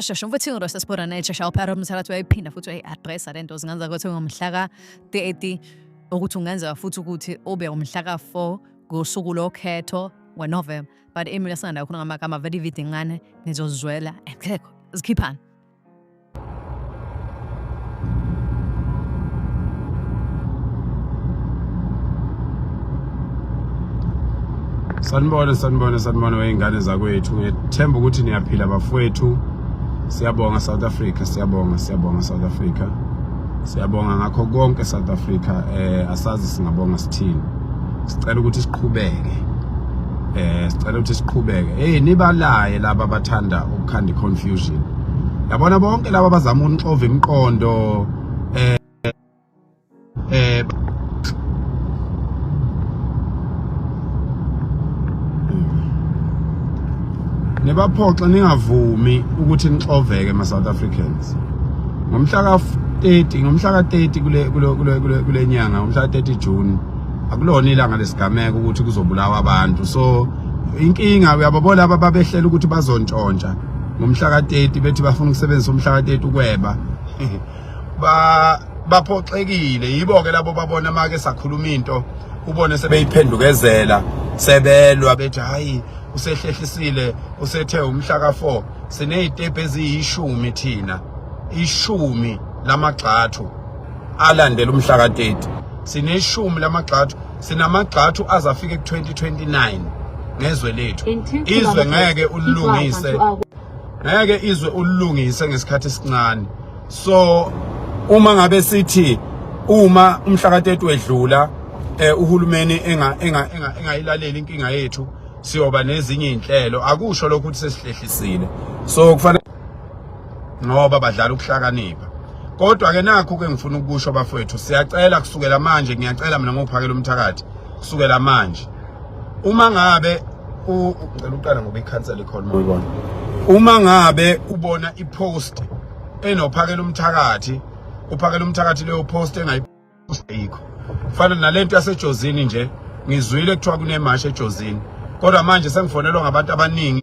sheshe mfuthu ngirosespora nechesha uphara umsakazo wayiphinda futhi uyayi-address lento zingenza ukuthi ngomhla ka-30 ukuthi ungenza futhi ukuthi ube umhla ka-4 ngosuku lokhetho weNovember but Emily asanda khona ngamagama very vidingane nizozwela ekho zikhiphana Sanibona weingane zakwethu ngethemba ukuthi niyaphila bafowethu siyabonga South Africa siyabonga South Africa siyabonga ngakho konke South Africa asazi singabonga sithini sicela ukuthi siqhubeke nibalaye laba bathanda ukukhanda confusion yabona bonke laba bazama unxova imiqondo nebaphoxa ningavumi ukuthi nixoveke ma South Africans ngomhla ka-30 kule nyanga ngomhla ka-30 June akulona ilanga lesigameko ukuthi kuzobulawa abantu so inkinga uyababona ababehlela ukuthi bazontshontsha ngomhla ka-30 bethi bafuna ukusebenzisa umhla ka-30 ukweba baphoxekile yibo ke labo babona make sakhuluma into ubone sebeyiphendukezela sebelwa bethi hayi usehlehlisile usethe umhla ka-4 sinezitepe eziyishumi thina 10 lamagxathu alandela umhla ka-30 sineshumi lamagxathu sinamagxathu azafika ku-2029 ngezwe lethu izwe ngeke izwe ulungise ngesikhathi esincane so uma ngabe sithi uma umhla ka-30 wedlula uhulumeni engayilaleli inkinga yethu siyoba nezinye inhlelo akusho lokho ukuthi sesihlehlisile so kufanele ngoba badlala ukuhlakanipha kodwa ke nakho ke ngifuna ukusho bafowethu siyacela kusukela manje ngiyacela mina ngokuphakela umthakathi kusukela manje uma ngabe ngicela uqala ngoba icancel call moyibona uma ngabe ubona ipost enophakela umthakathi uphakela umthakathi leyo post engayipost ayikho fana nalento yaseJozini nje ngizwile kuthiwa kunemashi eJozini kodwa manje sengifonelwa ngabantu abaningi